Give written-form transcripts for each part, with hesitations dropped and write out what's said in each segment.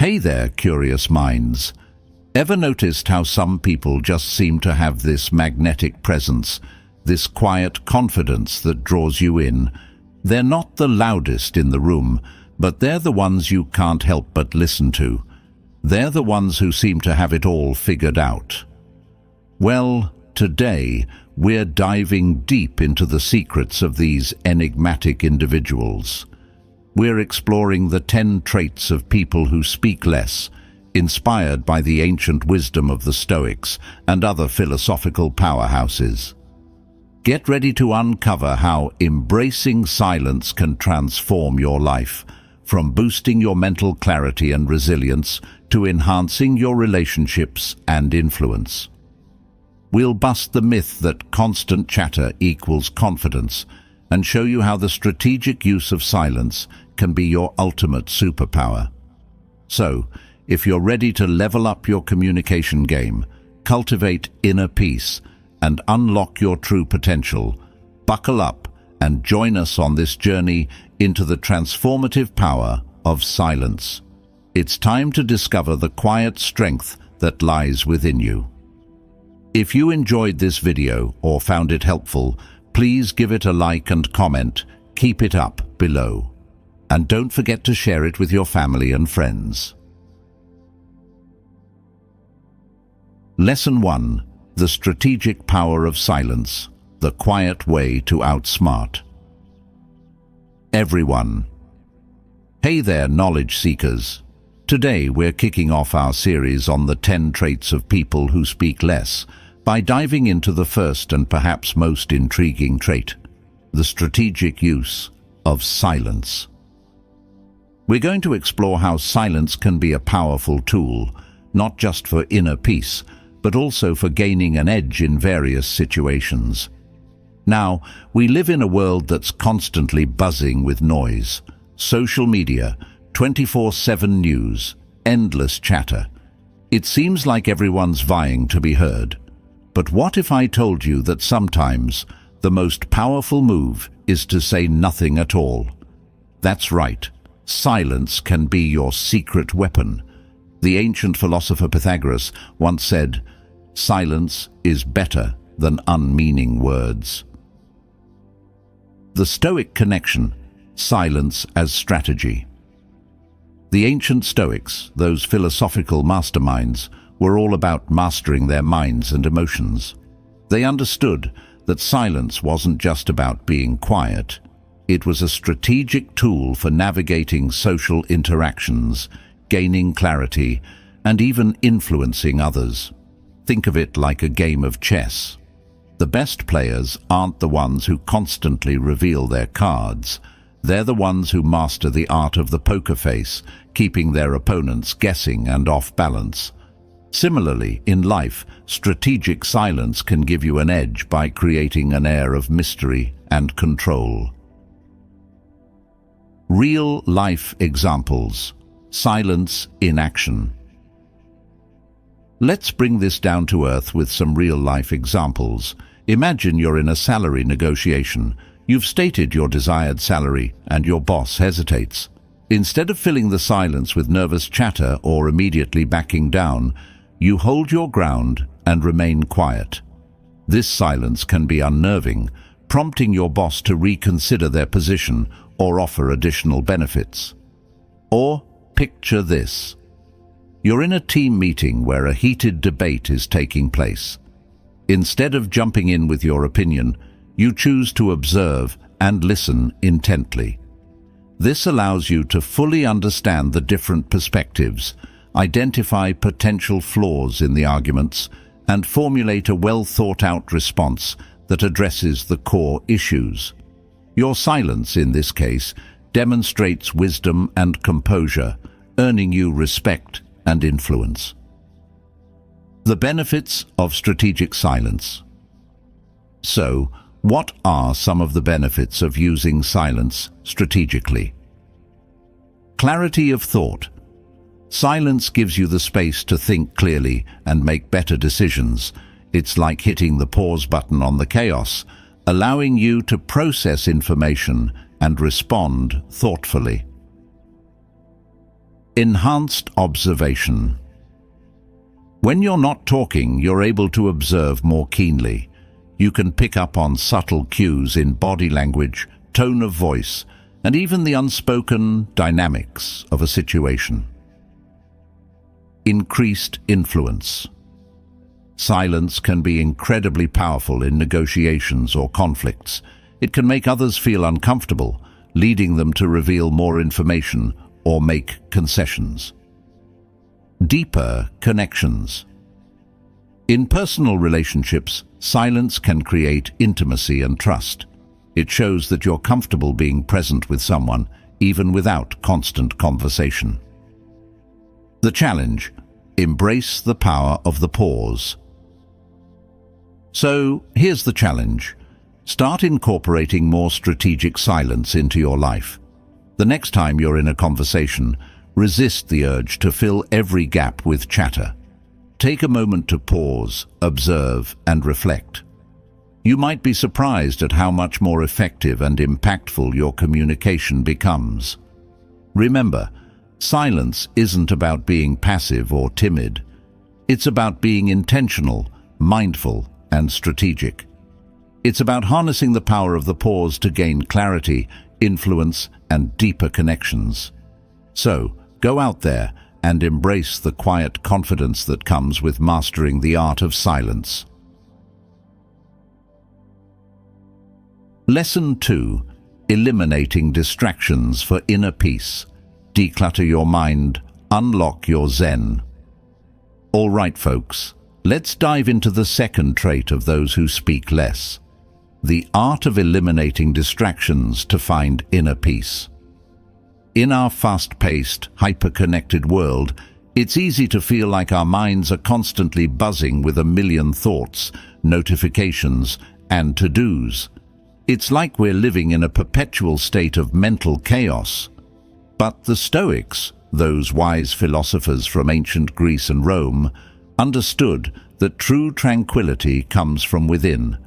Hey there, curious minds. Ever noticed how some people just seem to have this magnetic presence, this quiet confidence that draws you in? They're not the loudest in the room, but they're the ones you can't help but listen to. They're the ones who seem to have it all figured out. Well, today we're diving deep into the secrets of these enigmatic individuals. We're exploring the 10 traits of people who speak less, inspired by the ancient wisdom of the Stoics and other philosophical powerhouses. Get ready to uncover how embracing silence can transform your life, from boosting your mental clarity and resilience to enhancing your relationships and influence. We'll bust the myth that constant chatter equals confidence and show you how the strategic use of silence can be your ultimate superpower. So, if you're ready to level up your communication game, cultivate inner peace, and unlock your true potential, buckle up and join us on this journey into the transformative power of silence. It's time to discover the quiet strength that lies within you. If you enjoyed this video or found it helpful, please give it a like and comment. Keep it up below. And don't forget to share it with your family and friends. Lesson 1. The strategic power of silence, the quiet way to outsmart everyone. Hey there, knowledge seekers. Today we're kicking off our series on the 10 traits of people who speak less by diving into the first and perhaps most intriguing trait, the strategic use of silence. We're going to explore how silence can be a powerful tool, not just for inner peace, but also for gaining an edge in various situations. Now, we live in a world that's constantly buzzing with noise, social media, 24/7 news, endless chatter. It seems like everyone's vying to be heard. But what if I told you that sometimes the most powerful move is to say nothing at all? That's right, silence can be your secret weapon. The ancient philosopher Pythagoras once said, "Silence is better than unmeaning words." The Stoic connection, silence as strategy. The ancient Stoics, those philosophical masterminds, were all about mastering their minds and emotions. They understood that silence wasn't just about being quiet. It was a strategic tool for navigating social interactions, gaining clarity, and even influencing others. Think of it like a game of chess. The best players aren't the ones who constantly reveal their cards. They're the ones who master the art of the poker face, keeping their opponents guessing and off balance. Similarly, in life, strategic silence can give you an edge by creating an air of mystery and control. Real-life examples. Silence in action. Let's bring this down to earth with some real-life examples. Imagine you're in a salary negotiation. You've stated your desired salary, and your boss hesitates. Instead of filling the silence with nervous chatter or immediately backing down, you hold your ground and remain quiet. This silence can be unnerving, prompting your boss to reconsider their position or offer additional benefits. Or picture this. You're in a team meeting where a heated debate is taking place. Instead of jumping in with your opinion, you choose to observe and listen intently. This allows you to fully understand the different perspectives, identify potential flaws in the arguments, and formulate a well-thought-out response that addresses the core issues. Your silence, in this case, demonstrates wisdom and composure, earning you respect and influence. The benefits of strategic silence. So, what are some of the benefits of using silence strategically? Clarity of thought. Silence gives you the space to think clearly and make better decisions. It's like hitting the pause button on the chaos, allowing you to process information and respond thoughtfully. Enhanced observation. When you're not talking, you're able to observe more keenly. You can pick up on subtle cues in body language, tone of voice, and even the unspoken dynamics of a situation. Increased influence. Silence can be incredibly powerful in negotiations or conflicts. It can make others feel uncomfortable, leading them to reveal more information or make concessions. Deeper connections. In personal relationships, silence can create intimacy and trust. It shows that you're comfortable being present with someone, even without constant conversation. The challenge: embrace the power of the pause. So, here's the challenge. Start incorporating more strategic silence into your life. The next time you're in a conversation, resist the urge to fill every gap with chatter. Take a moment to pause, observe, and reflect. You might be surprised at how much more effective and impactful your communication becomes. Remember, silence isn't about being passive or timid. It's about being intentional, mindful, and strategic. It's about harnessing the power of the pause to gain clarity, influence, and deeper connections. So, go out there and embrace the quiet confidence that comes with mastering the art of silence. Lesson 2. Eliminating distractions for inner peace. Declutter your mind, unlock your Zen. All right, folks, let's dive into the second trait of those who speak less. The art of eliminating distractions to find inner peace. In our fast-paced, hyper-connected world, it's easy to feel like our minds are constantly buzzing with a million thoughts, notifications, and to-dos. It's like we're living in a perpetual state of mental chaos. But the Stoics, those wise philosophers from ancient Greece and Rome, understood that true tranquility comes from within.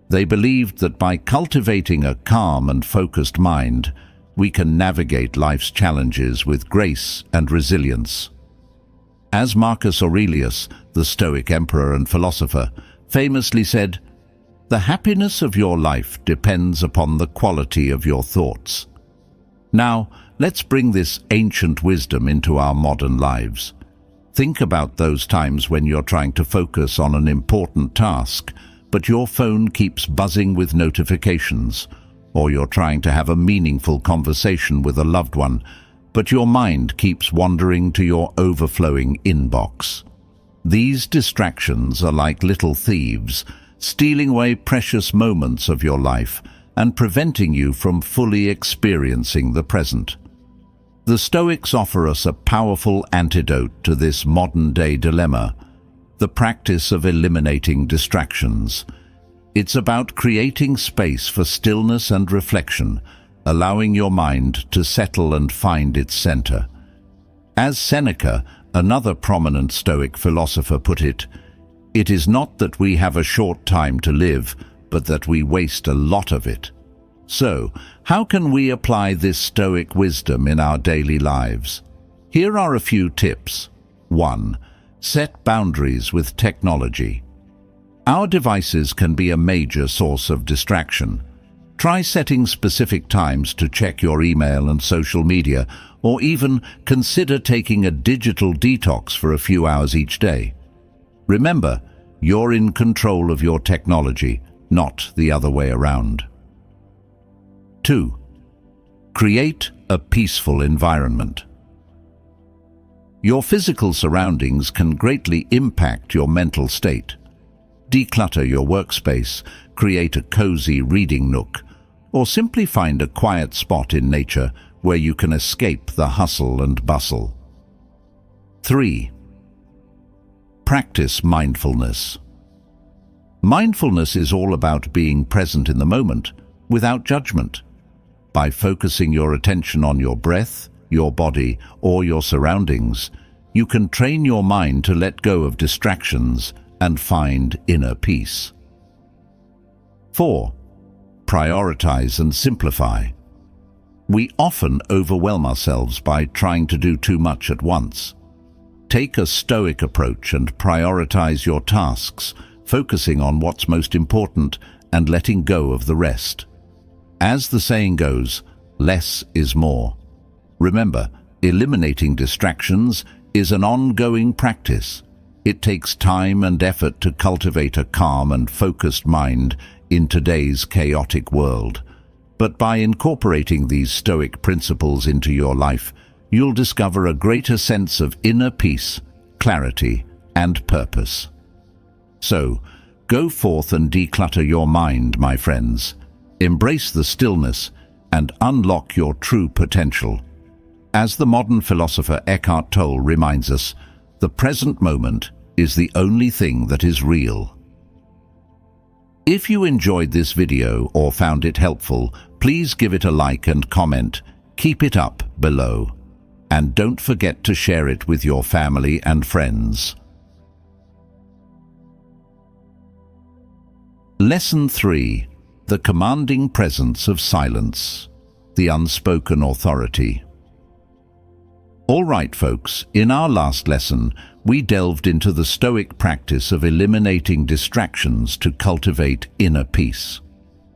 They believed that by cultivating a calm and focused mind, we can navigate life's challenges with grace and resilience. As Marcus Aurelius, the Stoic emperor and philosopher, famously said, "The happiness of your life depends upon the quality of your thoughts." Now, let's bring this ancient wisdom into our modern lives. Think about those times when you're trying to focus on an important task, but your phone keeps buzzing with notifications, or you're trying to have a meaningful conversation with a loved one, but your mind keeps wandering to your overflowing inbox. These distractions are like little thieves, stealing away precious moments of your life and preventing you from fully experiencing the present. The Stoics offer us a powerful antidote to this modern-day dilemma: the practice of eliminating distractions. It's about creating space for stillness and reflection, allowing your mind to settle and find its center. As Seneca, another prominent Stoic philosopher, put it, "It is not that we have a short time to live, but that we waste a lot of it." So, how can we apply this Stoic wisdom in our daily lives? Here are a few tips. 1. Set boundaries with technology. Our devices can be a major source of distraction. Try setting specific times to check your email and social media, or even consider taking a digital detox for a few hours each day. Remember, you're in control of your technology, not the other way around. 2. Create a peaceful environment. Your physical surroundings can greatly impact your mental state. Declutter your workspace, create a cozy reading nook, or simply find a quiet spot in nature where you can escape the hustle and bustle. 3. Practice mindfulness. Mindfulness is all about being present in the moment, without judgment. By focusing your attention on your breath, your body, or your surroundings, you can train your mind to let go of distractions and find inner peace. 4. Prioritize and simplify. We often overwhelm ourselves by trying to do too much at once. Take a Stoic approach and prioritize your tasks, focusing on what's most important and letting go of the rest. As the saying goes, less is more. Remember, eliminating distractions is an ongoing practice. It takes time and effort to cultivate a calm and focused mind in today's chaotic world. But by incorporating these Stoic principles into your life, you'll discover a greater sense of inner peace, clarity, and purpose. So, go forth and declutter your mind, my friends. Embrace the stillness and unlock your true potential. As the modern philosopher Eckhart Tolle reminds us, the present moment is the only thing that is real. If you enjoyed this video or found it helpful, please give it a like and comment. Keep it up below. And don't forget to share it with your family and friends. Lesson 3. The commanding presence of silence. The unspoken authority. All right, folks, in our last lesson, we delved into the Stoic practice of eliminating distractions to cultivate inner peace.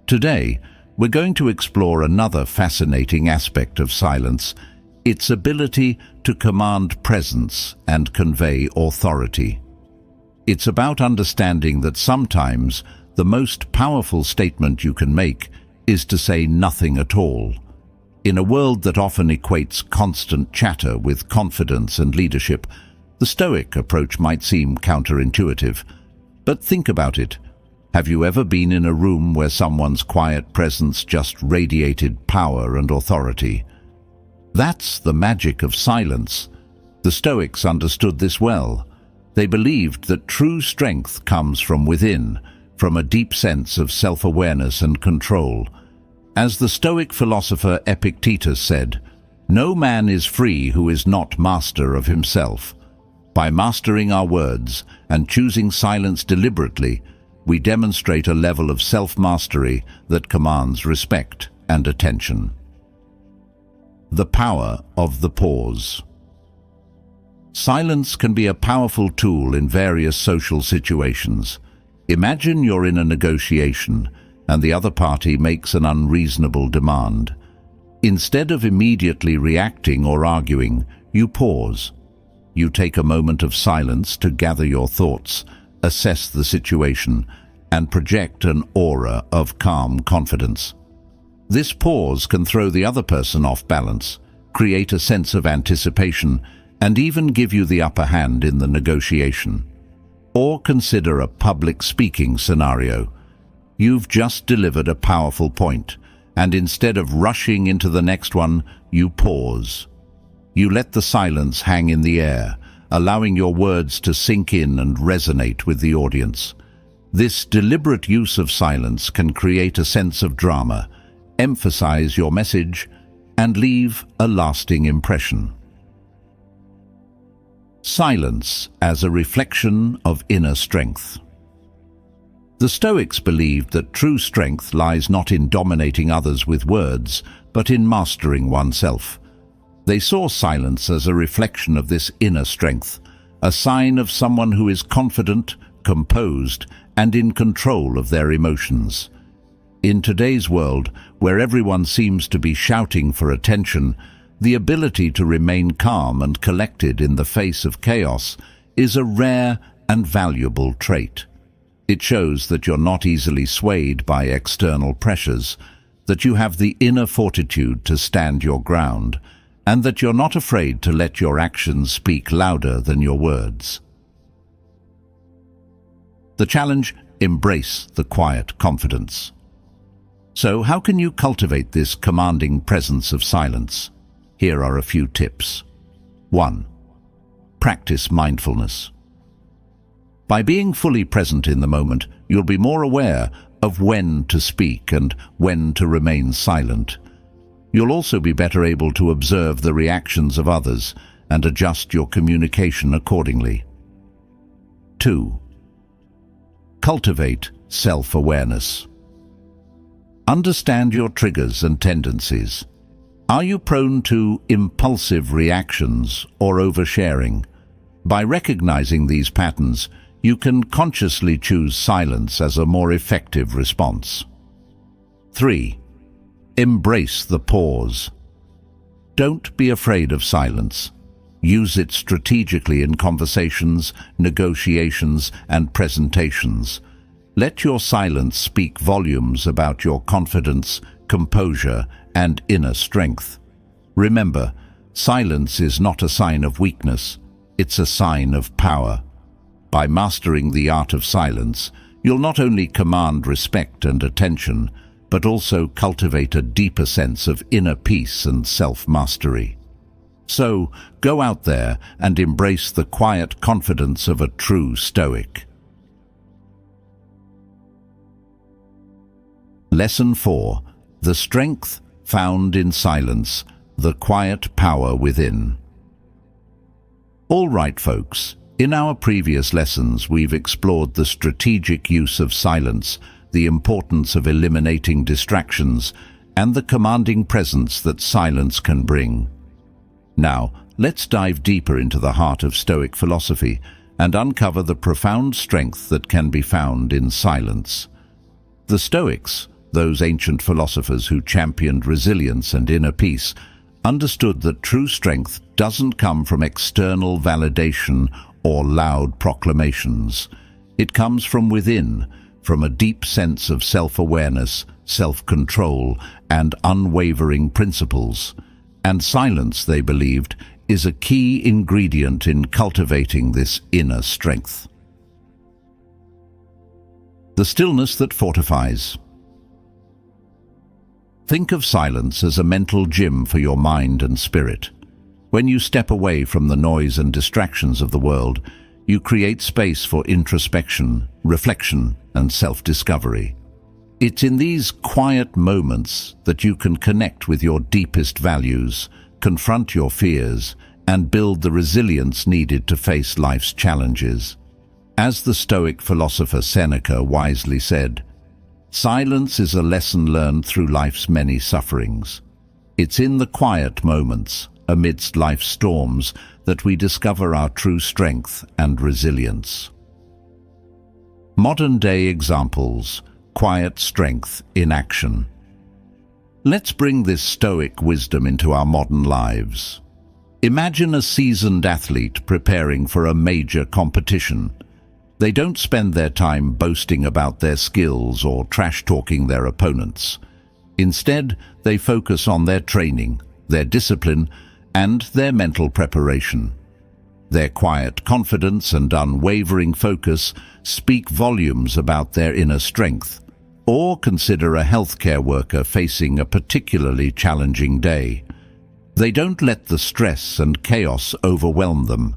Today, we're going to explore another fascinating aspect of silence, its ability to command presence and convey authority. It's about understanding that sometimes the most powerful statement you can make is to say nothing at all. In a world that often equates constant chatter with confidence and leadership, the Stoic approach might seem counterintuitive. But think about it. Have you ever been in a room where someone's quiet presence just radiated power and authority? That's the magic of silence. The Stoics understood this well. They believed that true strength comes from within, from a deep sense of self-awareness and control. As the Stoic philosopher Epictetus said, "No man is free who is not master of himself." By mastering our words and choosing silence deliberately, we demonstrate a level of self-mastery that commands respect and attention. The power of the pause. Silence can be a powerful tool in various social situations. Imagine you're in a negotiation and the other party makes an unreasonable demand. Instead of immediately reacting or arguing, you pause. You take a moment of silence to gather your thoughts, assess the situation, and project an aura of calm confidence. This pause can throw the other person off balance, create a sense of anticipation, and even give you the upper hand in the negotiation. Or consider a public speaking scenario. You've just delivered a powerful point, and instead of rushing into the next one, you pause. You let the silence hang in the air, allowing your words to sink in and resonate with the audience. This deliberate use of silence can create a sense of drama, emphasize your message, and leave a lasting impression. Silence as a reflection of inner strength. The Stoics believed that true strength lies not in dominating others with words, but in mastering oneself. They saw silence as a reflection of this inner strength, a sign of someone who is confident, composed, and in control of their emotions. In today's world, where everyone seems to be shouting for attention, the ability to remain calm and collected in the face of chaos is a rare and valuable trait. It shows that you're not easily swayed by external pressures, that you have the inner fortitude to stand your ground, and that you're not afraid to let your actions speak louder than your words. The challenge: embrace the quiet confidence. So how can you cultivate this commanding presence of silence? Here are a few tips. 1. Practice mindfulness. By being fully present in the moment, you'll be more aware of when to speak and when to remain silent. You'll also be better able to observe the reactions of others and adjust your communication accordingly. 2. Cultivate self-awareness. Understand your triggers and tendencies. Are you prone to impulsive reactions or oversharing? By recognizing these patterns, you can consciously choose silence as a more effective response. 3. Embrace the pause. Don't be afraid of silence. Use it strategically in conversations, negotiations, and presentations. Let your silence speak volumes about your confidence, composure, and inner strength. Remember, silence is not a sign of weakness, it's a sign of power. By mastering the art of silence, you'll not only command respect and attention, but also cultivate a deeper sense of inner peace and self-mastery. So, go out there and embrace the quiet confidence of a true Stoic. Lesson 4. The strength found in silence, the quiet power within. All right, folks. In our previous lessons, we've explored the strategic use of silence, the importance of eliminating distractions, and the commanding presence that silence can bring. Now, let's dive deeper into the heart of Stoic philosophy and uncover the profound strength that can be found in silence. The Stoics, those ancient philosophers who championed resilience and inner peace, understood that true strength doesn't come from external validation or loud proclamations. It comes from within, from a deep sense of self-awareness, self-control, and unwavering principles. And silence, they believed, is a key ingredient in cultivating this inner strength. The stillness that fortifies. Think of silence as a mental gym for your mind and spirit. When you step away from the noise and distractions of the world, you create space for introspection, reflection, and self-discovery. It's in these quiet moments that you can connect with your deepest values, confront your fears, and build the resilience needed to face life's challenges. As the Stoic philosopher Seneca wisely said, "Silence is a lesson learned through life's many sufferings. It's in the quiet moments, amidst life's storms, that we discover our true strength and resilience." Modern-day examples, quiet strength in action. Let's bring this Stoic wisdom into our modern lives. Imagine a seasoned athlete preparing for a major competition. They don't spend their time boasting about their skills or trash-talking their opponents. Instead, they focus on their training, their discipline, and their mental preparation. Their quiet confidence and unwavering focus speak volumes about their inner strength. Or consider a healthcare worker facing a particularly challenging day. They don't let the stress and chaos overwhelm them.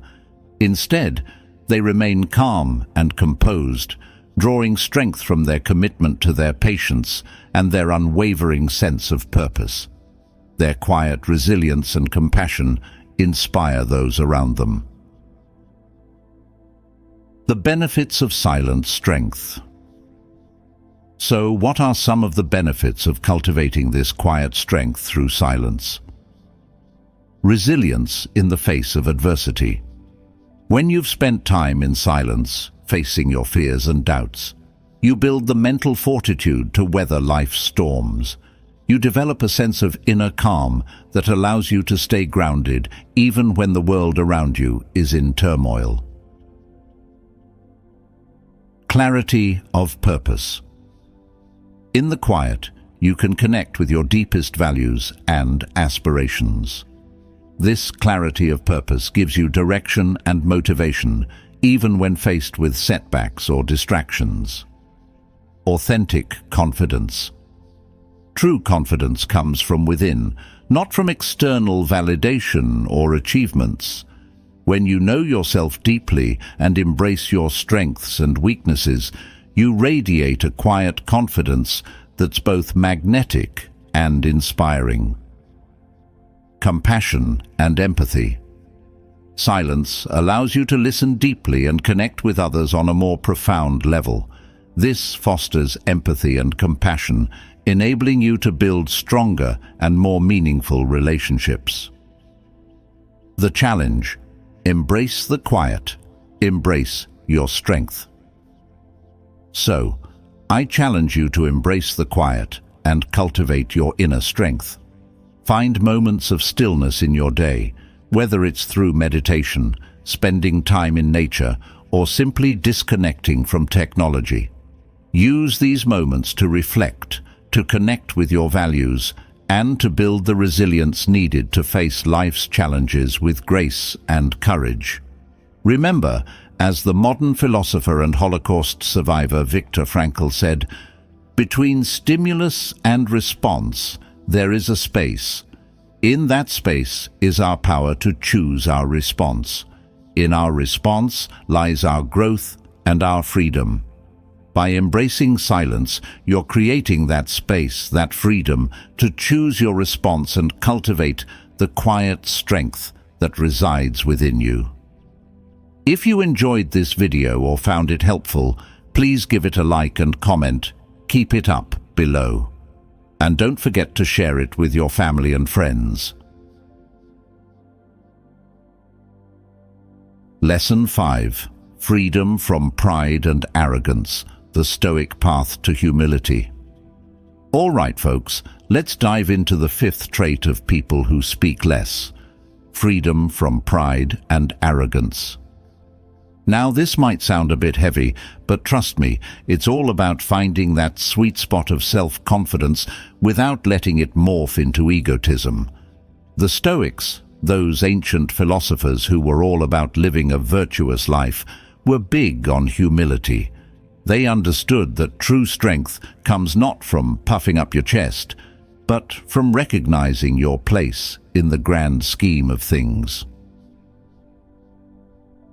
Instead, they remain calm and composed, drawing strength from their commitment to their patients and their unwavering sense of purpose. Their quiet resilience and compassion inspire those around them. The benefits of silent strength. So, what are some of the benefits of cultivating this quiet strength through silence? Resilience in the face of adversity. When you've spent time in silence, facing your fears and doubts, you build the mental fortitude to weather life's storms. You develop a sense of inner calm that allows you to stay grounded even when the world around you is in turmoil. Clarity of purpose. In the quiet, you can connect with your deepest values and aspirations. This clarity of purpose gives you direction and motivation, even when faced with setbacks or distractions. Authentic confidence. True confidence comes from within, not from external validation or achievements. When you know yourself deeply and embrace your strengths and weaknesses, you radiate a quiet confidence that's both magnetic and inspiring. Compassion and empathy. Silence allows you to listen deeply and connect with others on a more profound level. This fosters empathy and compassion, enabling you to build stronger and more meaningful relationships. The challenge: embrace the quiet, embrace your strength. So, I challenge you to embrace the quiet and cultivate your inner strength. Find moments of stillness in your day, whether it's through meditation, spending time in nature, or simply disconnecting from technology. Use these moments to reflect, to connect with your values, and to build the resilience needed to face life's challenges with grace and courage. Remember, as the modern philosopher and Holocaust survivor Viktor Frankl said, "Between stimulus and response, there is a space. In that space is our power to choose our response. In our response lies our growth and our freedom." By embracing silence, you're creating that space, that freedom, to choose your response and cultivate the quiet strength that resides within you. If you enjoyed this video or found it helpful, please give it a like and comment. Keep it up below. And don't forget to share it with your family and friends. Lesson 5. Freedom from pride and arrogance. The Stoic path to humility. All right, folks, let's dive into the fifth trait of people who speak less: freedom from pride and arrogance. Now, this might sound a bit heavy, but trust me, it's all about finding that sweet spot of self-confidence without letting it morph into egotism. The Stoics, those ancient philosophers who were all about living a virtuous life, were big on humility. They understood that true strength comes not from puffing up your chest, but from recognizing your place in the grand scheme of things.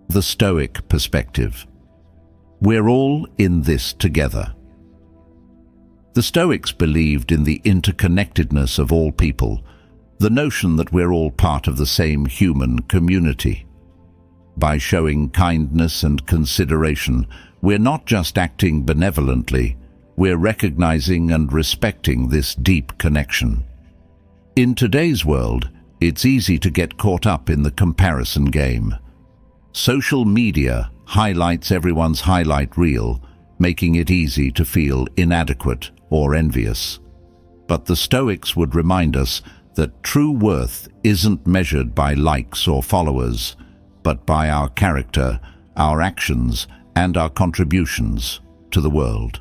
The Stoic perspective. We're all in this together. The Stoics believed in the interconnectedness of all people, the notion that we're all part of the same human community. By showing kindness and consideration, we're not just acting benevolently, we're recognizing and respecting this deep connection. In today's world, it's easy to get caught up in the comparison game. Social media highlights everyone's highlight reel, making it easy to feel inadequate or envious. But the Stoics would remind us that true worth isn't measured by likes or followers, but by our character, our actions, and our contributions to the world.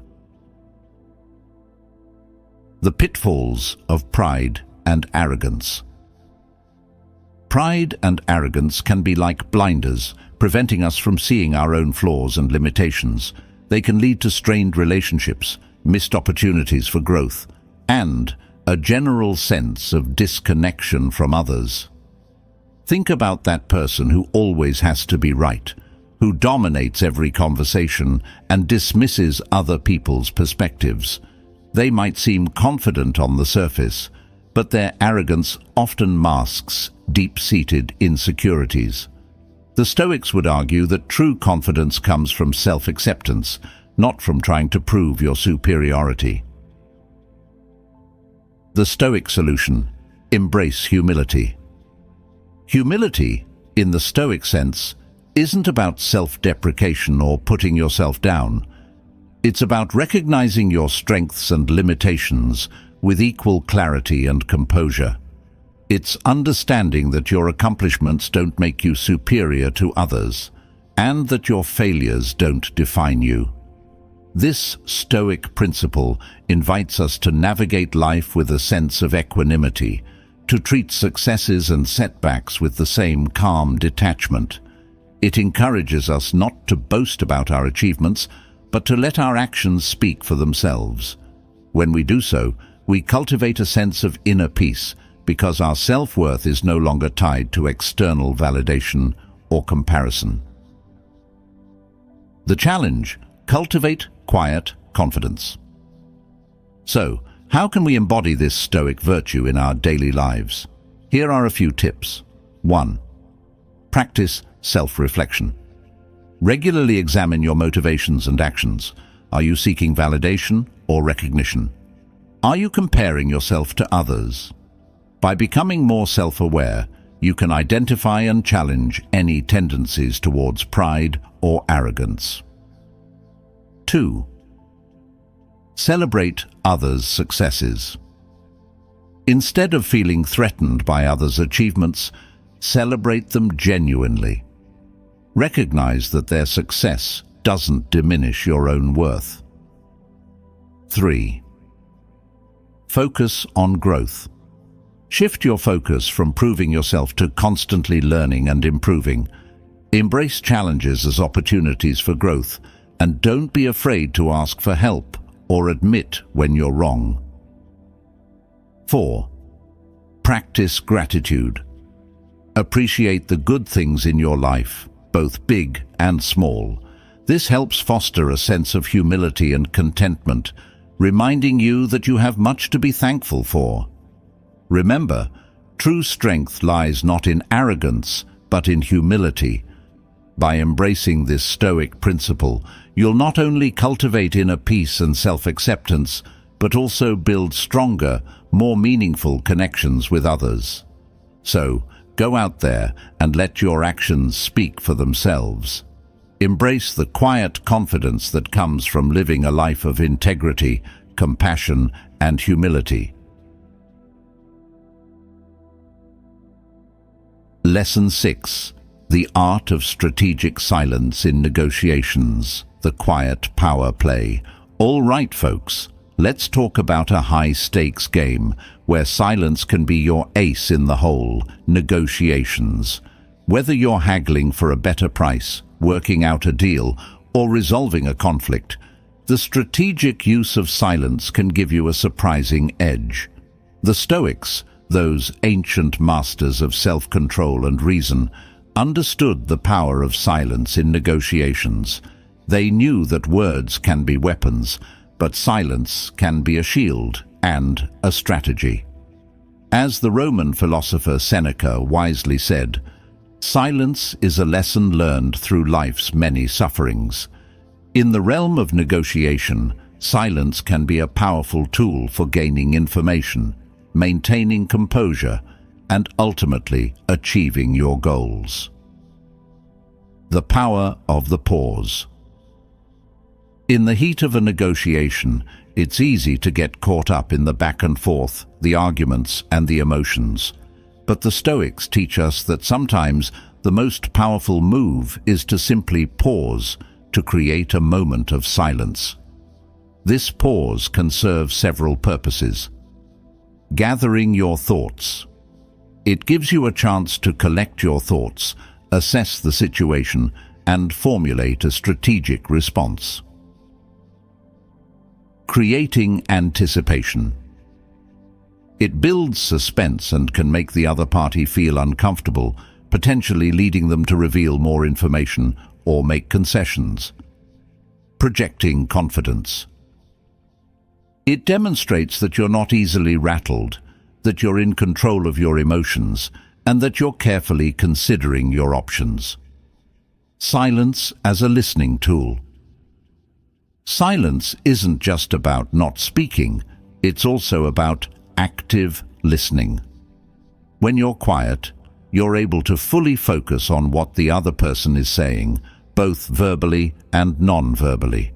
The pitfalls of pride and arrogance. Pride and arrogance can be like blinders, preventing us from seeing our own flaws and limitations. They can lead to strained relationships, missed opportunities for growth, and a general sense of disconnection from others. Think about that person who always has to be right, who dominates every conversation and dismisses other people's perspectives. They might seem confident on the surface, but their arrogance often masks deep-seated insecurities. The Stoics would argue that true confidence comes from self-acceptance, not from trying to prove your superiority. The Stoic solution: embrace humility. Humility, in the Stoic sense, isn't about self-deprecation or putting yourself down. It's about recognizing your strengths and limitations with equal clarity and composure. It's understanding that your accomplishments don't make you superior to others, and that your failures don't define you. This Stoic principle invites us to navigate life with a sense of equanimity, to treat successes and setbacks with the same calm detachment. It encourages us not to boast about our achievements, but to let our actions speak for themselves. When we do so, we cultivate a sense of inner peace, because our self-worth is no longer tied to external validation or comparison. The challenge: cultivate quiet confidence. So, how can we embody this Stoic virtue in our daily lives? Here are a few tips. 1. Practice self-reflection. Regularly examine your motivations and actions. Are you seeking validation or recognition? Are you comparing yourself to others? By becoming more self-aware, you can identify and challenge any tendencies towards pride or arrogance. 2. Celebrate others' successes. Instead of feeling threatened by others' achievements, celebrate them genuinely. Recognize that their success doesn't diminish your own worth. 3. Focus on growth. Shift your focus from proving yourself to constantly learning and improving. Embrace challenges as opportunities for growth, and don't be afraid to ask for help or admit when you're wrong. 4. Practice gratitude. Appreciate the good things in your life, both big and small. This helps foster a sense of humility and contentment, reminding you that you have much to be thankful for. Remember, true strength lies not in arrogance, but in humility. By embracing this Stoic principle, you'll not only cultivate inner peace and self-acceptance, but also build stronger, more meaningful connections with others. So, go out there and let your actions speak for themselves. Embrace the quiet confidence that comes from living a life of integrity, compassion, and humility. Lesson 6. The art of strategic silence in negotiations. The quiet power play. All right, folks, let's talk about a high-stakes game where silence can be your ace in the hole: negotiations. Whether you're haggling for a better price, working out a deal, or resolving a conflict, the strategic use of silence can give you a surprising edge. The Stoics, those ancient masters of self-control and reason, understood the power of silence in negotiations. They knew that words can be weapons, but silence can be a shield and a strategy. As the Roman philosopher Seneca wisely said, "Silence is a lesson learned through life's many sufferings." In the realm of negotiation, silence can be a powerful tool for gaining information, maintaining composure, and ultimately achieving your goals. The power of the pause. In the heat of a negotiation, it's easy to get caught up in the back and forth, the arguments, and the emotions. But the Stoics teach us that sometimes the most powerful move is to simply pause, to create a moment of silence. This pause can serve several purposes. Gathering your thoughts. It gives you a chance to collect your thoughts, assess the situation, and formulate a strategic response. Creating anticipation. It builds suspense and can make the other party feel uncomfortable, potentially leading them to reveal more information or make concessions. Projecting confidence. It demonstrates that you're not easily rattled, that you're in control of your emotions, and that you're carefully considering your options. Silence as a listening tool. Silence isn't just about not speaking, it's also about active listening. When you're quiet, you're able to fully focus on what the other person is saying, both verbally and non-verbally.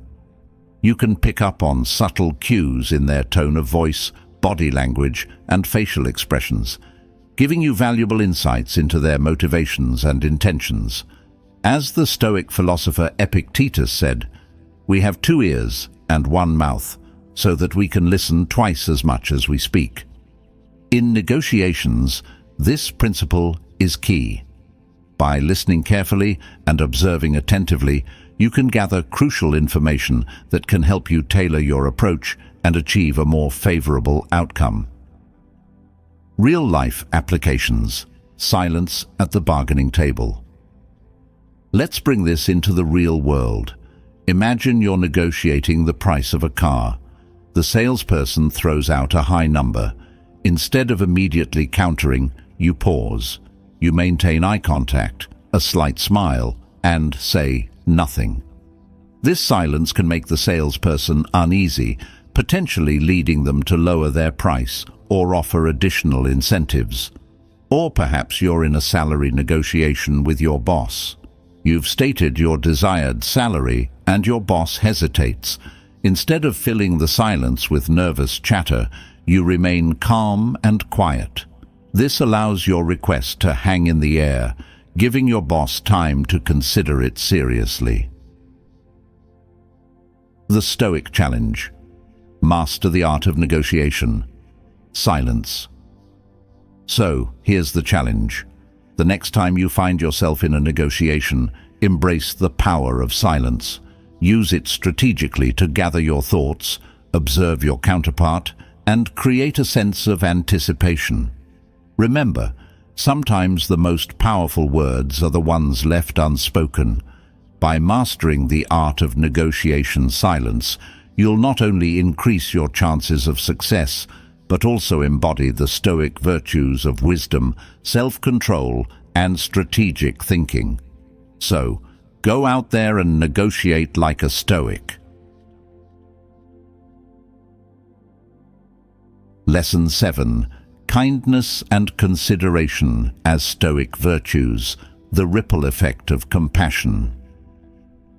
You can pick up on subtle cues in their tone of voice, body language, and facial expressions, giving you valuable insights into their motivations and intentions. As the Stoic philosopher Epictetus said, "We have 2 ears and 1 mouth, so that we can listen twice as much as we speak." In negotiations, this principle is key. By listening carefully and observing attentively, you can gather crucial information that can help you tailor your approach and achieve a more favorable outcome. Real-life applications. Silence at the bargaining table. Let's bring this into the real world. Imagine you're negotiating the price of a car. The salesperson throws out a high number. Instead of immediately countering, you pause. You maintain eye contact, a slight smile, and say nothing. This silence can make the salesperson uneasy, potentially leading them to lower their price or offer additional incentives. Or perhaps you're in a salary negotiation with your boss. You've stated your desired salary and your boss hesitates. Instead of filling the silence with nervous chatter, you remain calm and quiet. This allows your request to hang in the air, giving your boss time to consider it seriously. The Stoic Challenge. Master the art of negotiation. Silence. So, here's the challenge. The next time you find yourself in a negotiation, embrace the power of silence. Use it strategically to gather your thoughts, observe your counterpart, and create a sense of anticipation. Remember, sometimes the most powerful words are the ones left unspoken. By mastering the art of negotiation silence, you'll not only increase your chances of success, but also embody the Stoic virtues of wisdom, self-control, and strategic thinking. So, go out there and negotiate like a Stoic. Lesson 7. Kindness and consideration as Stoic virtues, the ripple effect of compassion.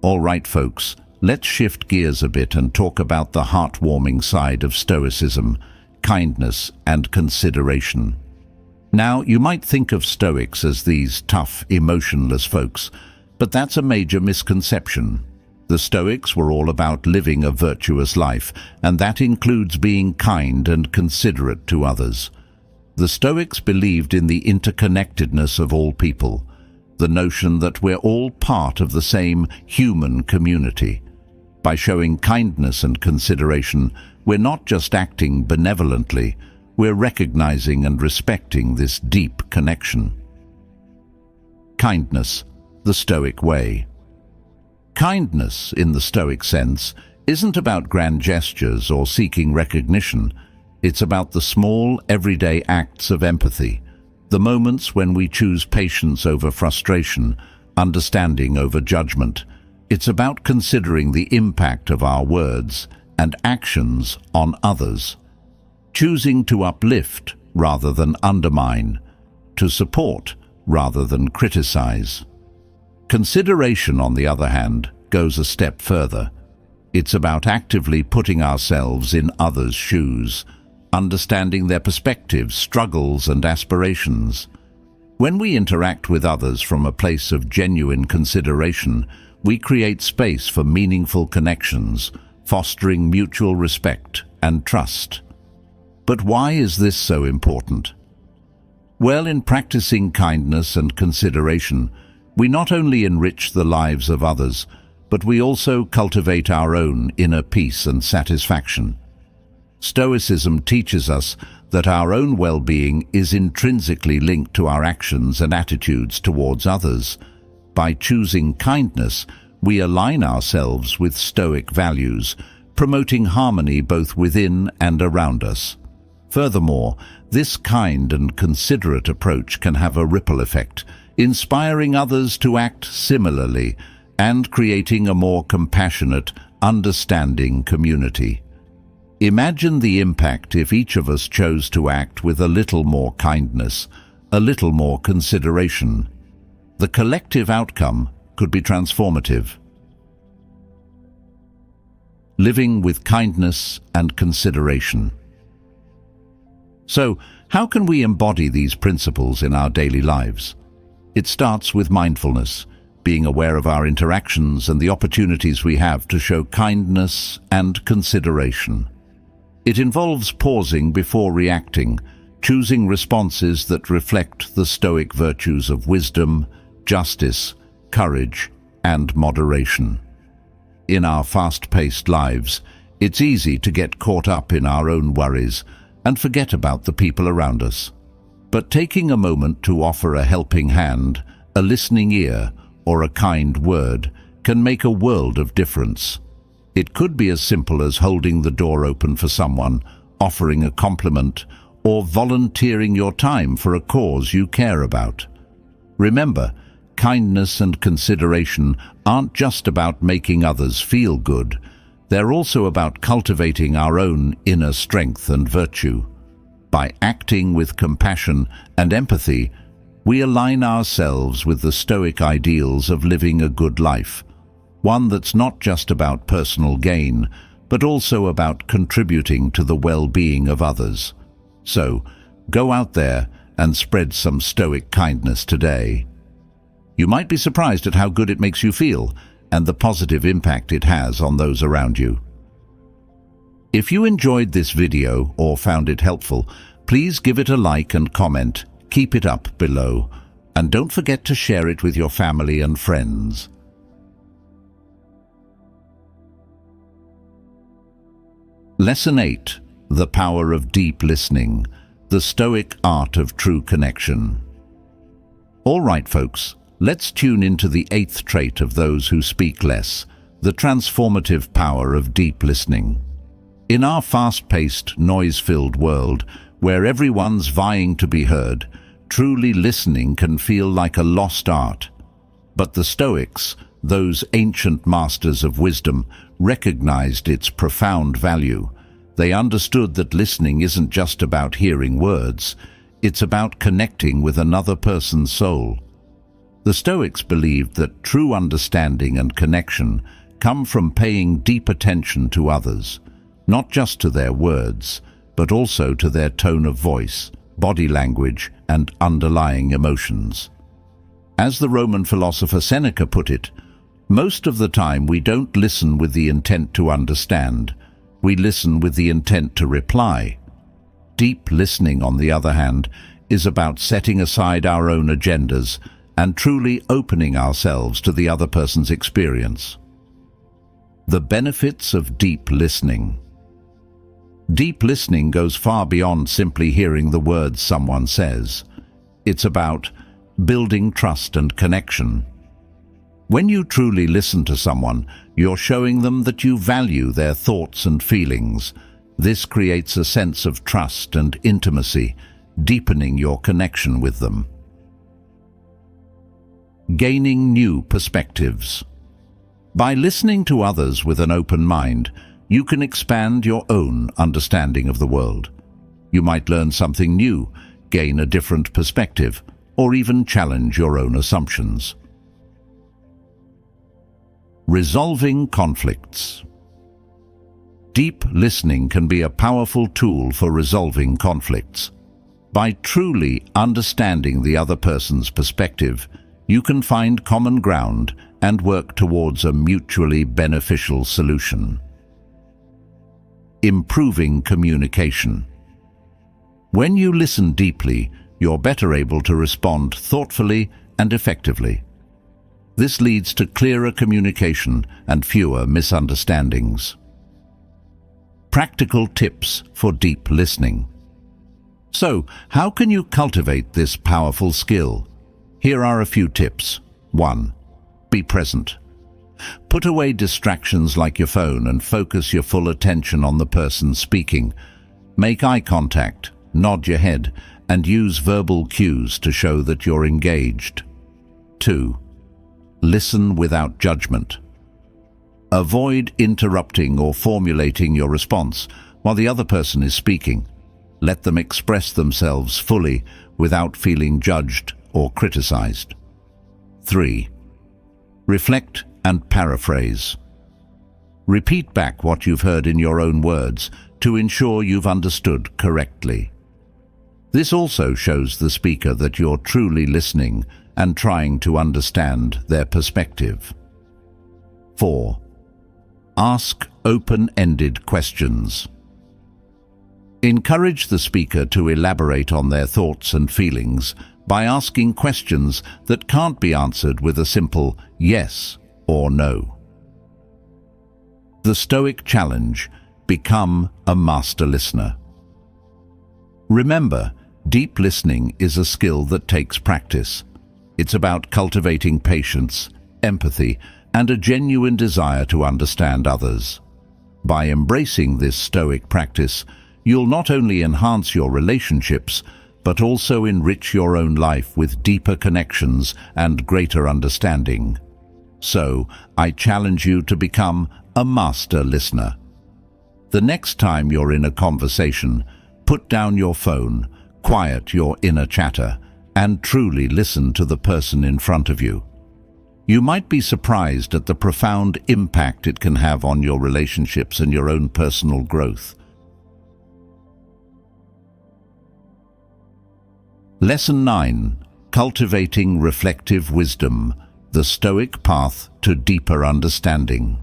All right, folks, let's shift gears a bit and talk about the heartwarming side of Stoicism, kindness and consideration. Now, you might think of Stoics as these tough, emotionless folks, but that's a major misconception. The Stoics were all about living a virtuous life, and that includes being kind and considerate to others. The Stoics believed in the interconnectedness of all people, the notion that we're all part of the same human community. By showing kindness and consideration, we're not just acting benevolently, we're recognizing and respecting this deep connection. Kindness, the Stoic way. Kindness, in the Stoic sense, isn't about grand gestures or seeking recognition. It's about the small, everyday acts of empathy, the moments when we choose patience over frustration, understanding over judgment. It's about considering the impact of our words and actions on others, choosing to uplift rather than undermine, to support rather than criticize. Consideration, on the other hand, goes a step further. It's about actively putting ourselves in others' shoes, understanding their perspectives, struggles, and aspirations. When we interact with others from a place of genuine consideration, we create space for meaningful connections, fostering mutual respect and trust. But why is this so important? Well, in practicing kindness and consideration, we not only enrich the lives of others, but we also cultivate our own inner peace and satisfaction. Stoicism teaches us that our own well-being is intrinsically linked to our actions and attitudes towards others. By choosing kindness, we align ourselves with Stoic values, promoting harmony both within and around us. Furthermore, this kind and considerate approach can have a ripple effect, inspiring others to act similarly and creating a more compassionate, understanding community. Imagine the impact if each of us chose to act with a little more kindness, a little more consideration. The collective outcome could be transformative. Living with kindness and consideration. So, how can we embody these principles in our daily lives? It starts with mindfulness, being aware of our interactions and the opportunities we have to show kindness and consideration. It involves pausing before reacting, choosing responses that reflect the Stoic virtues of wisdom, justice, courage, and moderation. In our fast-paced lives, it's easy to get caught up in our own worries and forget about the people around us. But taking a moment to offer a helping hand, a listening ear, or a kind word can make a world of difference. It could be as simple as holding the door open for someone, offering a compliment, or volunteering your time for a cause you care about. Remember, kindness and consideration aren't just about making others feel good. They're also about cultivating our own inner strength and virtue. By acting with compassion and empathy, we align ourselves with the Stoic ideals of living a good life, one that's not just about personal gain, but also about contributing to the well-being of others. So, go out there and spread some Stoic kindness today. You might be surprised at how good it makes you feel and the positive impact it has on those around you. If you enjoyed this video or found it helpful, please give it a like and comment. Keep it up below. And don't forget to share it with your family and friends. Lesson 8. The Power of Deep Listening. The Stoic Art of True Connection. All right, folks. Let's tune into the 8th trait of those who speak less, the transformative power of deep listening. In our fast-paced, noise-filled world, where everyone's vying to be heard, truly listening can feel like a lost art. But the Stoics, those ancient masters of wisdom, recognized its profound value. They understood that listening isn't just about hearing words, it's about connecting with another person's soul. The Stoics believed that true understanding and connection come from paying deep attention to others, not just to their words, but also to their tone of voice, body language, and underlying emotions. As the Roman philosopher Seneca put it, most of the time we don't listen with the intent to understand, we listen with the intent to reply. Deep listening, on the other hand, is about setting aside our own agendas and truly opening ourselves to the other person's experience. The benefits of deep listening. Deep listening goes far beyond simply hearing the words someone says. It's about building trust and connection. When you truly listen to someone, you're showing them that you value their thoughts and feelings. This creates a sense of trust and intimacy, deepening your connection with them. Gaining new perspectives. By listening to others with an open mind, you can expand your own understanding of the world. You might learn something new, gain a different perspective, or even challenge your own assumptions. Resolving conflicts. Deep listening can be a powerful tool for resolving conflicts. By truly understanding the other person's perspective, you can find common ground and work towards a mutually beneficial solution. Improving communication. When you listen deeply, you're better able to respond thoughtfully and effectively. This leads to clearer communication and fewer misunderstandings. Practical tips for deep listening. So, how can you cultivate this powerful skill? Here are a few tips. 1. Be present. Put away distractions like your phone and focus your full attention on the person speaking. Make eye contact, nod your head, and use verbal cues to show that you're engaged. 2. Listen without judgment. Avoid interrupting or formulating your response while the other person is speaking. Let them express themselves fully without feeling judged or criticized. 3. Reflect and paraphrase. Repeat back what you've heard in your own words to ensure you've understood correctly. This also shows the speaker that you're truly listening and trying to understand their perspective. 4. Ask open-ended questions. Encourage the speaker to elaborate on their thoughts and feelings by asking questions that can't be answered with a simple yes or no. The Stoic Challenge: become a master listener. Remember, deep listening is a skill that takes practice. It's about cultivating patience, empathy, and a genuine desire to understand others. By embracing this Stoic practice, you'll not only enhance your relationships, but also enrich your own life with deeper connections and greater understanding. So, I challenge you to become a master listener. The next time you're in a conversation, put down your phone, quiet your inner chatter, and truly listen to the person in front of you. You might be surprised at the profound impact it can have on your relationships and your own personal growth. Lesson 9. Cultivating Reflective Wisdom, the Stoic Path to Deeper Understanding.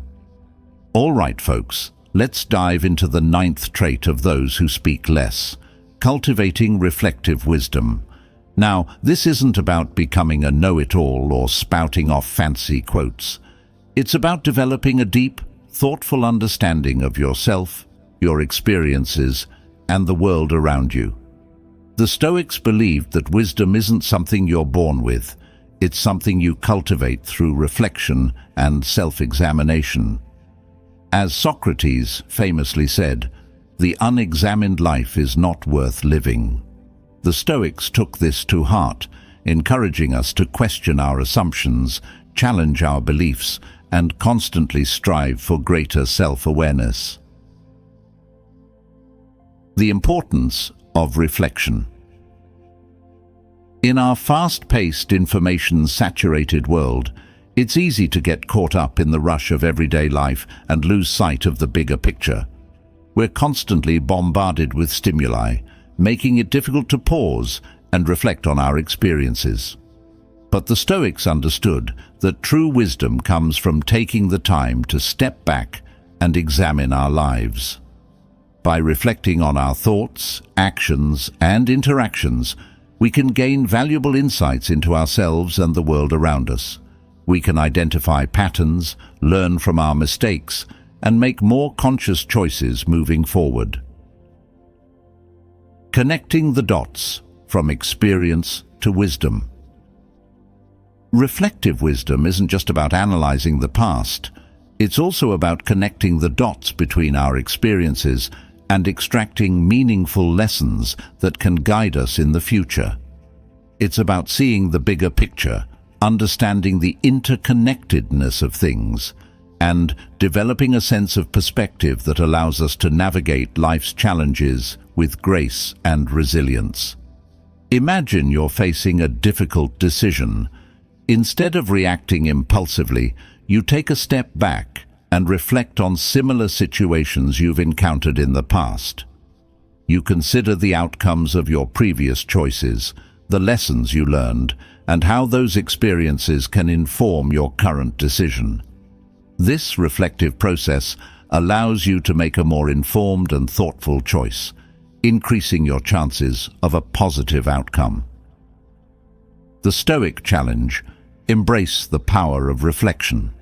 All right, folks, let's dive into the 9th trait of those who speak less, cultivating reflective wisdom. Now, this isn't about becoming a know-it-all or spouting off fancy quotes. It's about developing a deep, thoughtful understanding of yourself, your experiences, and the world around you. The Stoics believed that wisdom isn't something you're born with. It's something you cultivate through reflection and self-examination. As Socrates famously said, "The unexamined life is not worth living." The Stoics took this to heart, encouraging us to question our assumptions, challenge our beliefs, and constantly strive for greater self-awareness. The importance of reflection. In our fast-paced, information-saturated world, it's easy to get caught up in the rush of everyday life and lose sight of the bigger picture. We're constantly bombarded with stimuli, making it difficult to pause and reflect on our experiences. But the Stoics understood that true wisdom comes from taking the time to step back and examine our lives. By reflecting on our thoughts, actions, and interactions, we can gain valuable insights into ourselves and the world around us. We can identify patterns, learn from our mistakes, and make more conscious choices moving forward. Connecting the dots from experience to wisdom. Reflective wisdom isn't just about analyzing the past. It's also about connecting the dots between our experiences and extracting meaningful lessons that can guide us in the future. It's about seeing the bigger picture, understanding the interconnectedness of things, and developing a sense of perspective that allows us to navigate life's challenges with grace and resilience. Imagine you're facing a difficult decision. Instead of reacting impulsively, you take a step back and reflect on similar situations you've encountered in the past. You consider the outcomes of your previous choices, the lessons you learned, and how those experiences can inform your current decision. This reflective process allows you to make a more informed and thoughtful choice, increasing your chances of a positive outcome. The Stoic challenge: embrace the power of reflection.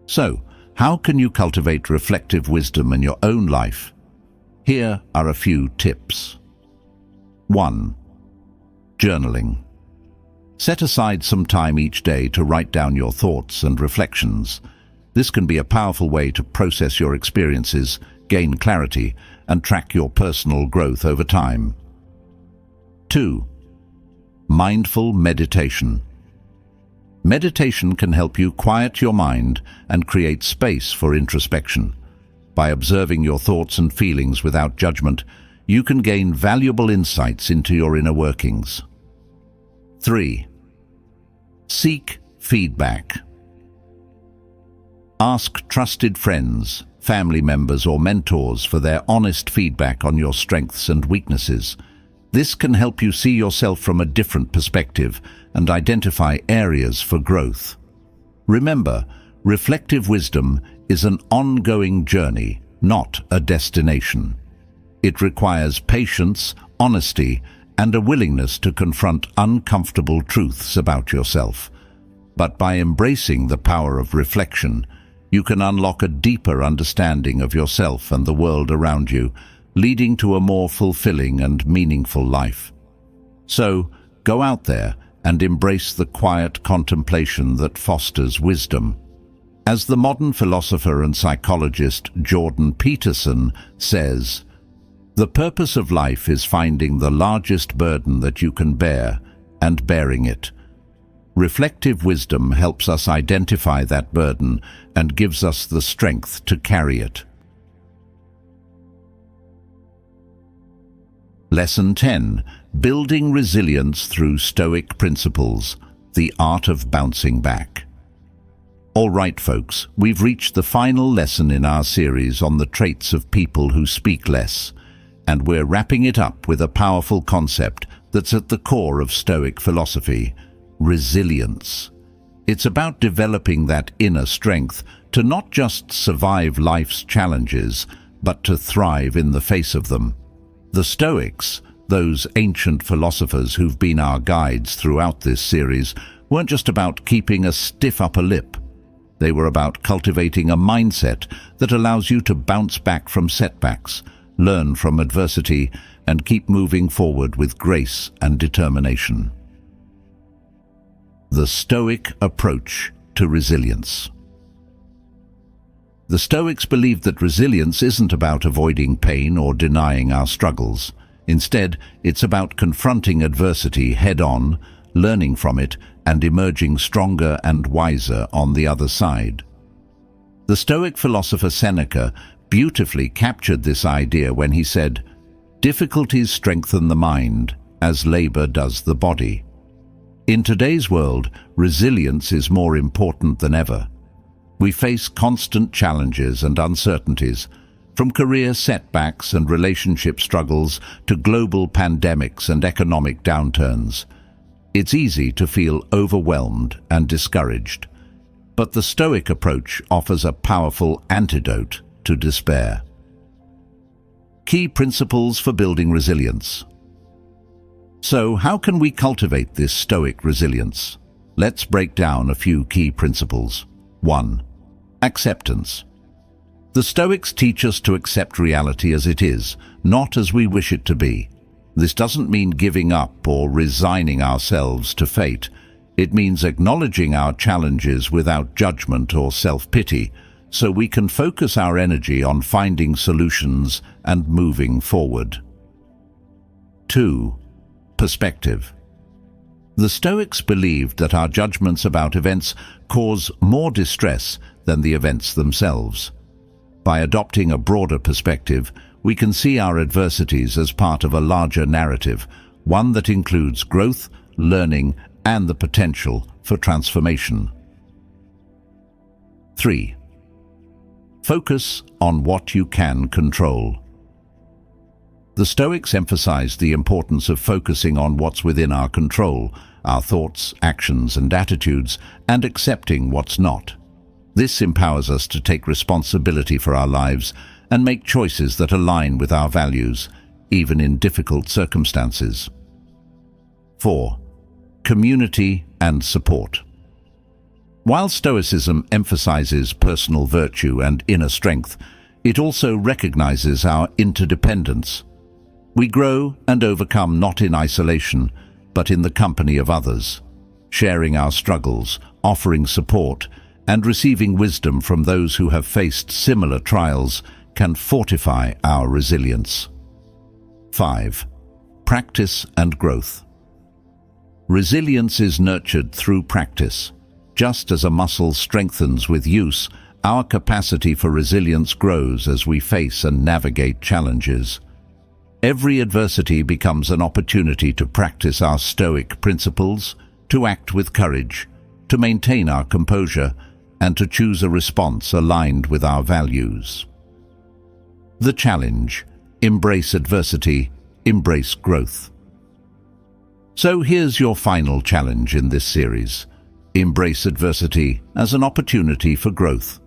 So, how can you cultivate reflective wisdom in your own life? Here are a few tips. 1. Journaling. Set aside some time each day to write down your thoughts and reflections. This can be a powerful way to process your experiences, gain clarity, and track your personal growth over time. 2. Mindful meditation. Meditation can help you quiet your mind and create space for introspection. By observing your thoughts and feelings without judgment, you can gain valuable insights into your inner workings. 3. Seek feedback. Ask trusted friends, family members, or mentors for their honest feedback on your strengths and weaknesses. This can help you see yourself from a different perspective and identify areas for growth. Remember, reflective wisdom is an ongoing journey, not a destination. It requires patience, honesty, and a willingness to confront uncomfortable truths about yourself. But by embracing the power of reflection, you can unlock a deeper understanding of yourself and the world around you, leading to a more fulfilling and meaningful life. So, go out there and embrace the quiet contemplation that fosters wisdom. As the modern philosopher and psychologist Jordan Peterson says, "The purpose of life is finding the largest burden that you can bear and bearing it." Reflective wisdom helps us identify that burden and gives us the strength to carry it. Lesson 10. Building resilience through Stoic principles, the art of bouncing back. All right, folks, we've reached the final lesson in our series on the traits of people who speak less, and we're wrapping it up with a powerful concept that's at the core of Stoic philosophy: resilience. It's about developing that inner strength to not just survive life's challenges, but to thrive in the face of them. The Stoics, those ancient philosophers who've been our guides throughout this series, weren't just about keeping a stiff upper lip. They were about cultivating a mindset that allows you to bounce back from setbacks, learn from adversity, and keep moving forward with grace and determination. The Stoic approach to resilience. The Stoics believed that resilience isn't about avoiding pain or denying our struggles. Instead, it's about confronting adversity head-on, learning from it, and emerging stronger and wiser on the other side. The Stoic philosopher Seneca beautifully captured this idea when he said, "Difficulties strengthen the mind, as labor does the body." In today's world, resilience is more important than ever. We face constant challenges and uncertainties, from career setbacks and relationship struggles to global pandemics and economic downturns. It's easy to feel overwhelmed and discouraged, but the Stoic approach offers a powerful antidote to despair. Key principles for building resilience. So, how can we cultivate this Stoic resilience? Let's break down a few key principles. 1. Acceptance. The Stoics teach us to accept reality as it is, not as we wish it to be. This doesn't mean giving up or resigning ourselves to fate. It means acknowledging our challenges without judgment or self-pity, so we can focus our energy on finding solutions and moving forward. 2. Perspective. The Stoics believed that our judgments about events cause more distress than the events themselves. By adopting a broader perspective, we can see our adversities as part of a larger narrative, one that includes growth, learning, and the potential for transformation. 3. Focus on what you can control. The Stoics emphasized the importance of focusing on what's within our control, our thoughts, actions, and attitudes, and accepting what's not. This empowers us to take responsibility for our lives and make choices that align with our values, even in difficult circumstances. 4. Community and support. While Stoicism emphasizes personal virtue and inner strength, it also recognizes our interdependence. We grow and overcome not in isolation, but in the company of others, sharing our struggles, offering support, and receiving wisdom from those who have faced similar trials can fortify our resilience. 5. Practice and growth. Resilience is nurtured through practice. Just as a muscle strengthens with use, our capacity for resilience grows as we face and navigate challenges. Every adversity becomes an opportunity to practice our Stoic principles, to act with courage, to maintain our composure, and to choose a response aligned with our values. The challenge: embrace adversity, embrace growth. So here's your final challenge in this series. Embrace adversity as an opportunity for growth.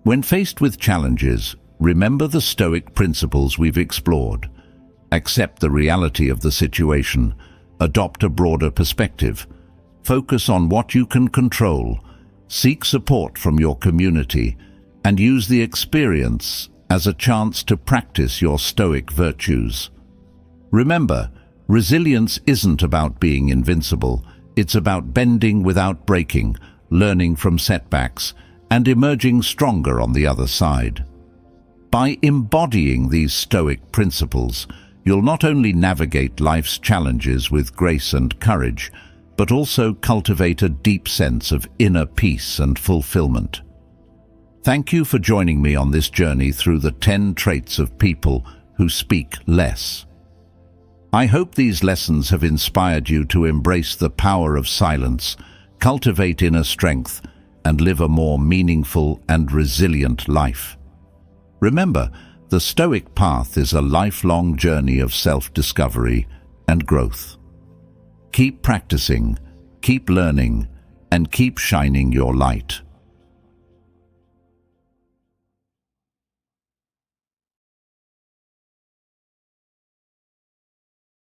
When faced with challenges, remember the Stoic principles we've explored. Accept the reality of the situation, adopt a broader perspective, focus on what you can control, seek support from your community, and use the experience as a chance to practice your Stoic virtues. Remember, resilience isn't about being invincible. It's about bending without breaking, learning from setbacks, and emerging stronger on the other side. By embodying these Stoic principles, you'll not only navigate life's challenges with grace and courage, but also cultivate a deep sense of inner peace and fulfillment. Thank you for joining me on this journey through the 10 traits of people who speak less. I hope these lessons have inspired you to embrace the power of silence, cultivate inner strength, and live a more meaningful and resilient life. Remember, the Stoic path is a lifelong journey of self-discovery and growth. Keep practicing, keep learning, and keep shining your light.